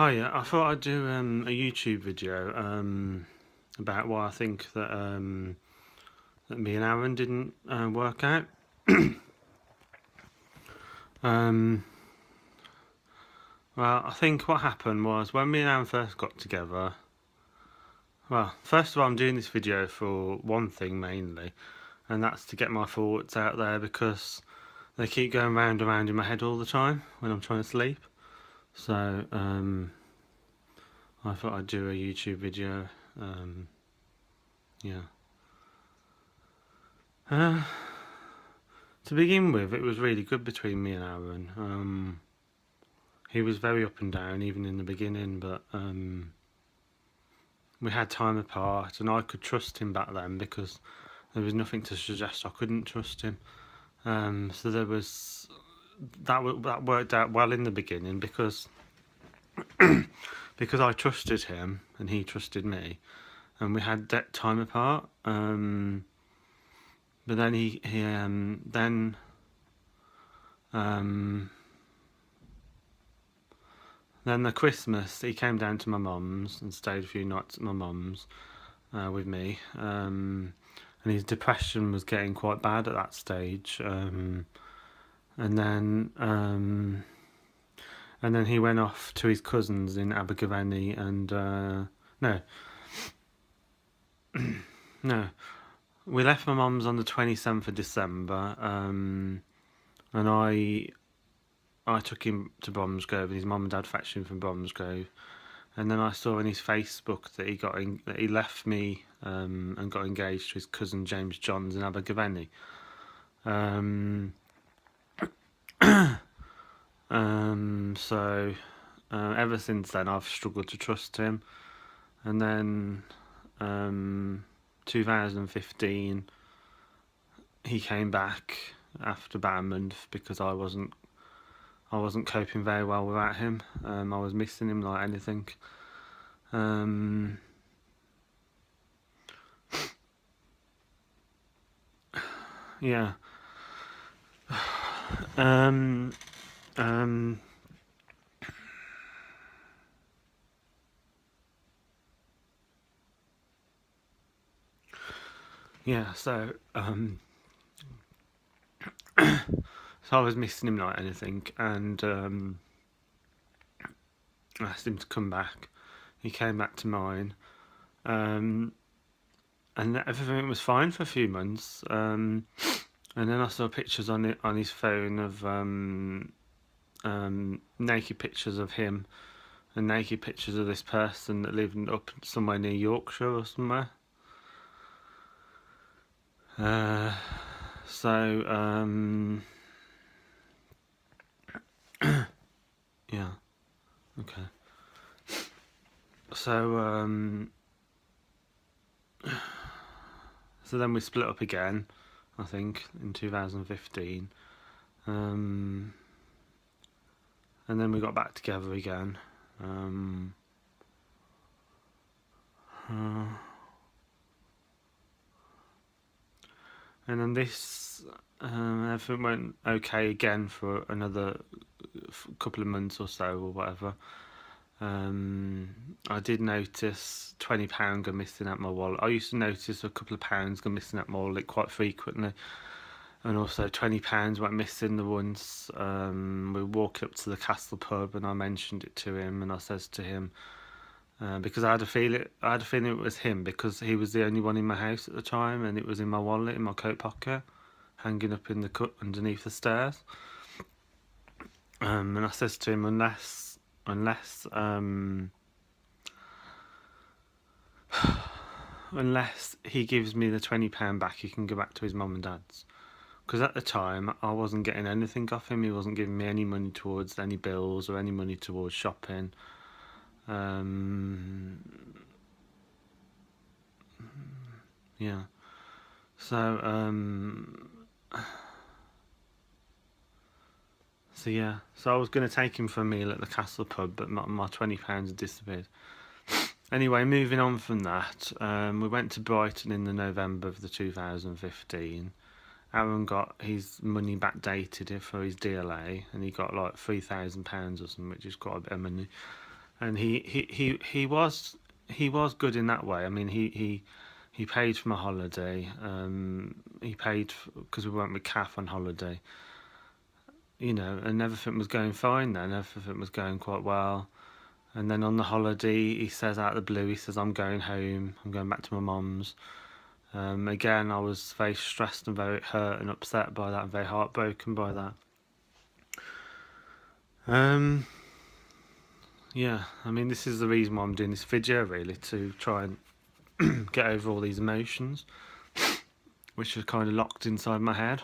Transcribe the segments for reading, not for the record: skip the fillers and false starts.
Hiya, I thought I'd do a YouTube video about why I think that me and Aaron didn't work out. um, well, I think what happened was when me and Aaron first got together. Well, first of all, I'm doing this video for one thing mainly, and that's to get my thoughts out there because they keep going round and round in my head all the time when I'm trying to sleep. So I thought I'd do a YouTube video. Yeah. Uh, To begin with, it was really good between me and Aaron. He was very up and down, even in the beginning, but we had time apart, and I could trust him back then because there was nothing to suggest I couldn't trust him. So there was that worked out well in the beginning because because I trusted him and he trusted me, and we had that time apart. But then then the Christmas, he came down to my mum's and stayed a few nights at my mum's with me. And his depression was getting quite bad at that stage. And then he went off to his cousins in Abergavenny, and no, no, we left my mum's on the 27th of December, and I took him to Bromsgrove, and his mum and dad fetched him from Bromsgrove. And then I saw on his Facebook that he left me and got engaged to his cousin James Johns in Abergavenny. So ever since then I've struggled to trust him. And then 2015 he came back after about a month because I wasn't coping very well without him. I was missing him like anything. Yeah. Yeah. So so I was missing him like anything, and I asked him to come back. He came back to mine, and everything was fine for a few months. And then I saw pictures on his phone of naked pictures of him and naked pictures of this person that lived up somewhere near Yorkshire or somewhere. So yeah, okay. So so then we split up again, I think, in 2015. And then we got back together again. And then this, everything went okay again for another couple of months or so, or whatever. I did notice £20 go missing out my wallet. I used to notice a couple of pounds go missing out my wallet quite frequently, and also £20 went missing the once. We walked up to the Castle pub, and I mentioned it to him, and I says to him, because I had a feeling it was him because he was the only one in my house at the time, and it was in my wallet in my coat pocket, hanging up in the cut underneath the stairs. And I says to him, unless he gives me the £20 back, he can go back to his mum and dad's. Because at the time I wasn't getting anything off him. He wasn't giving me any money towards any bills or any money towards shopping. Yeah. So yeah. So I was going to take him for a meal at the Castle pub, but my £20 had disappeared. Anyway, moving on from that, we went to Brighton in the November of the 2015. Aaron got his money backdated for his DLA, and he got like £3,000 or something, which is quite a bit of money. and he was good in that way. I mean, he paid for my holiday. He paid because we went with Kath on holiday, and everything was going fine then. Everything was going quite well. And then on the holiday, he says out of the blue, he says, "I'm going home. I'm going back to my mum's." Again, I was very stressed and very hurt and upset by that, and very heartbroken by that. Um, yeah, I mean, this is the reason why I'm doing this video, really, to try and get over all these emotions, which are kind of locked inside my head.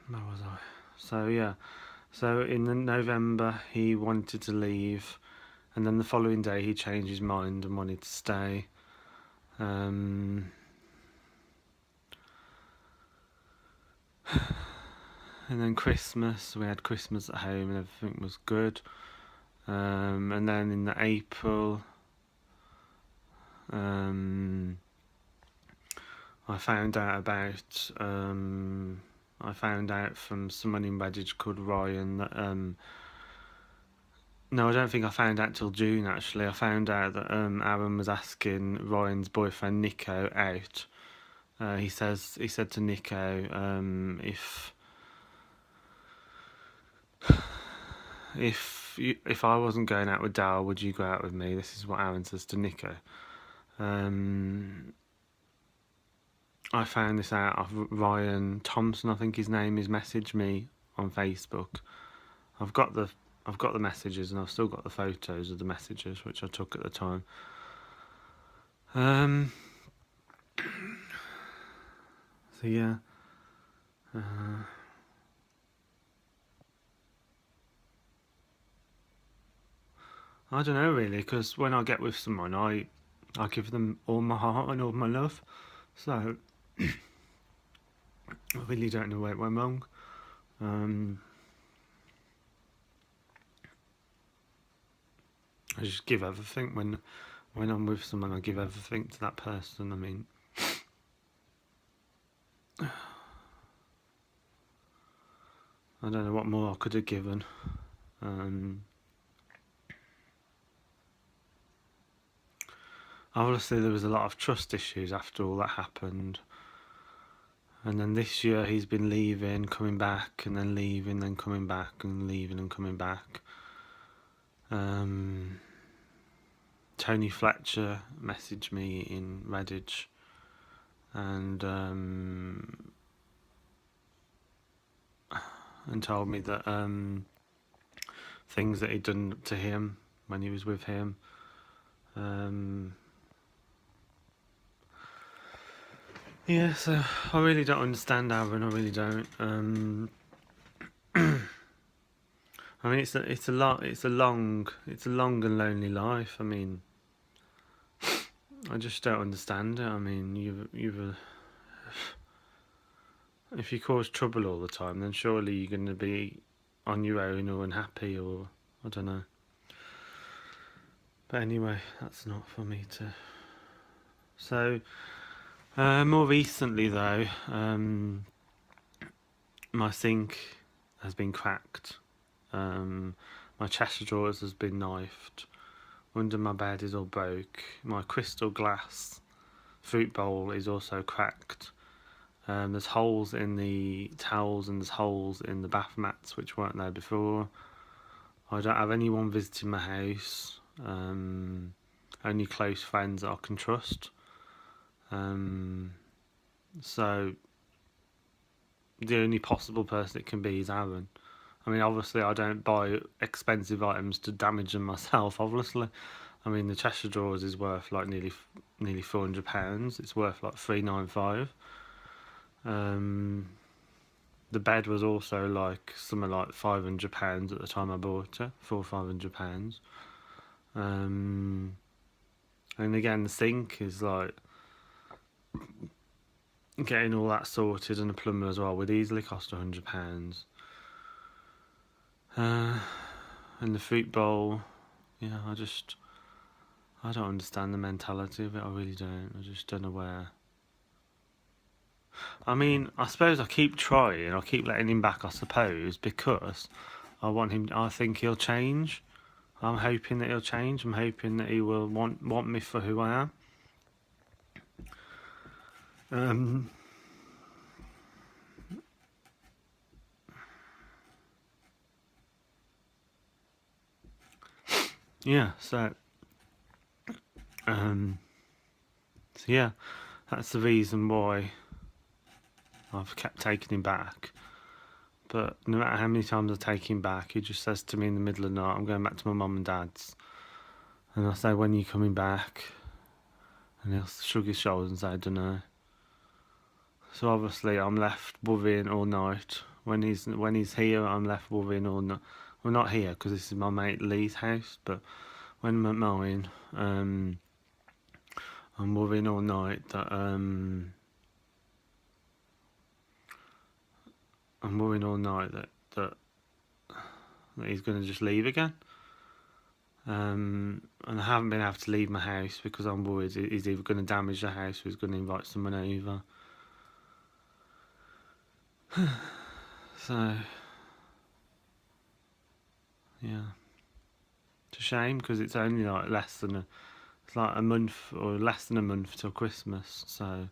Where was I? So yeah, so in the November he wanted to leave, and then the following day he changed his mind and wanted to stay. And then Christmas, we had Christmas at home and everything was good. And then in the April, I found out from someone in Redditch called Ryan that no, I don't think I found out till June actually. I found out that Aaron was asking Ryan's boyfriend Nico out. He said to Nico, if I wasn't going out with Dal, would you go out with me? This is what Aaron says to Nico. I found this out of Ryan Thompson, I think his name is, messaged me on Facebook. I've got the messages, and I've still got the photos of the messages which I took at the time. So yeah. I don't know really, because when I get with someone, I give them all my heart and all my love. So I really don't know where it went wrong. I just give everything when I'm with someone. I give everything to that person. I mean, I don't know what more I could have given. Obviously, there was a lot of trust issues after all that happened. And then this year he's been leaving, coming back, and then leaving, then coming back, and leaving and coming back. Tony Fletcher messaged me in Redditch and told me that things that he'd done to him when he was with him. Yeah, so I really don't understand Aaron. I really don't. I mean, it's a long and lonely life. I mean, I just don't understand it. I mean, if you cause trouble all the time, then surely you're going to be on your own or unhappy, or I don't know. But anyway, that's not for me to. So, more recently though, my sink has been cracked. My chest of drawers has been knifed. Under my bed is all broke. My crystal glass fruit bowl is also cracked. There's holes in the towels and there's holes in the bath mats which weren't there before. I don't have anyone visiting my house. Only close friends that I can trust. So the only possible person it can be is Aaron. I mean, obviously, I don't buy expensive items to damage them myself. Obviously, I mean, the chest of drawers is worth like nearly £400. It's worth like £395. The bed was also like something like £500 at the time I bought it, £400-500. And again, the sink is like getting all that sorted, and a plumber as well would easily cost £100. And the fruit bowl, yeah, I don't understand the mentality of it. I really don't. I just don't know where. I mean, I suppose I keep trying. I keep letting him back, I suppose, because I want him. I think he'll change. I'm hoping that he'll change. I'm hoping that he will want me for who I am. Um, yeah. Um, so yeah, that's the reason why I've kept taking him back. But no matter how many times I take him back, he just says to me in the middle of the night, "I'm going back to my mum and dad's." And I say, "When are you coming back?" And he'll shrug his shoulders and say, "I don't know." So obviously I'm left worrying all night. When he's here, I'm left worrying all night. Well, not here because this is my mate Lee's house, but when I'm at mine, I'm worrying all night that I'm worrying all night that he's going to just leave again. And I haven't been able to leave my house because I'm worried he's either going to damage the house or he's going to invite someone over. So yeah, it's a shame because it's only like it's like a month or less than a month till Christmas. So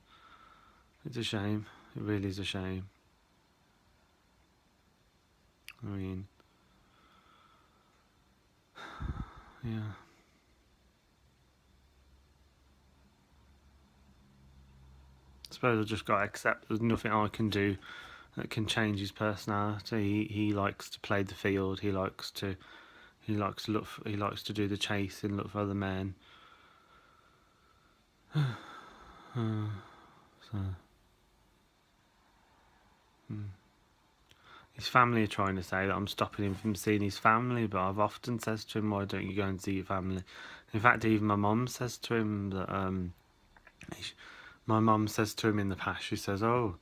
it's a shame. It really is a shame. I mean, yeah. I suppose I've just got to accept there's nothing I can do that can change his personality. He likes to play the field. He likes to do the chasing, look for other men. So his family are trying to say that I'm stopping him from seeing his family, but I've often says to him, "Why don't you go and see your family?" In fact, even my mum says to him that my mum says to him in the past, she says, "Oh,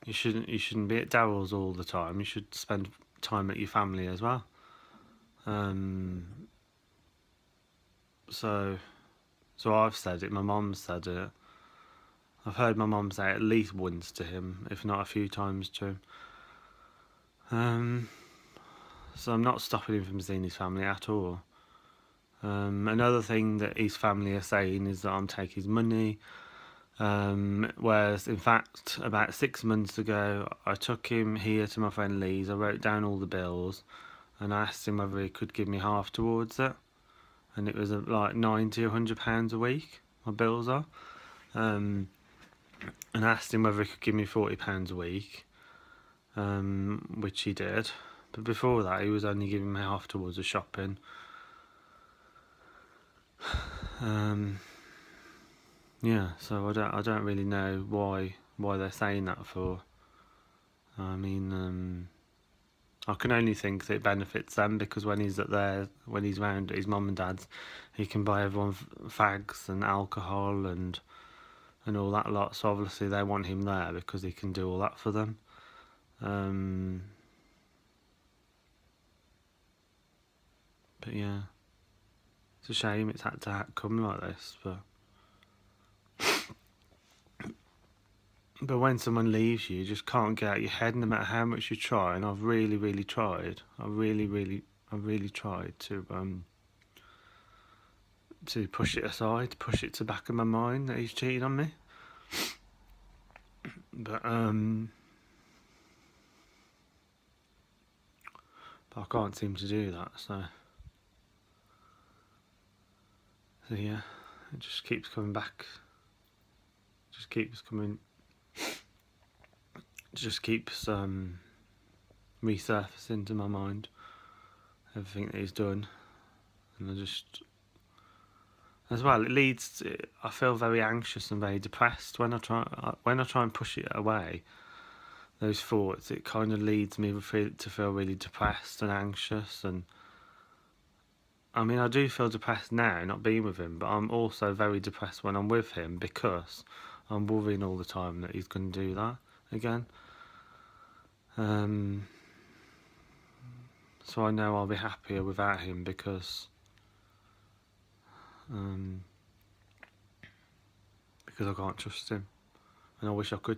you shouldn't be at Daryl's all the time. You should spend time at your family as well." Um, so so I've said it. My mum said it. I've heard my mum say it at least once to him, if not a few times to him. So I'm not stopping him from seeing his family at all. Another thing that his family are saying is that I'm taking his money. Whereas, in fact, about 6 months ago, I took him here to my friend Lee's. I wrote down all the bills and I asked him whether he could give me half towards it. And it was like £90 or £100 a week, my bills are. And I asked him whether he could give me £40 a week, which he did. But before that, he was only giving me half towards the shopping. Yeah, so I don't really know why they're saying that for. I mean, I can only think that it benefits them because when he's round at his mum and dad's, he can buy everyone fags and alcohol and all that lot. So obviously they want him there because he can do all that for them. But yeah, it's a shame it's had to come like this, but when someone leaves you just can't get out your head no matter how much you try. And I've really, really tried. I really tried to push it aside, push it to the back of my mind that he's cheated on me. But I can't seem to do that. So yeah, it just keeps coming back. Just keeps coming. Just keeps resurfacing to my mind. Everything that he's done, and I just as well. It leads. I feel very anxious and very depressed when I try and push it away. Those thoughts, it kind of leads me to feel really depressed and anxious. And I mean, I do feel depressed now not being with him, but I'm also very depressed when I'm with him because I'm worrying all the time that he's going to do that again. So I know I'll be happier without him because I can't trust him, and I wish I could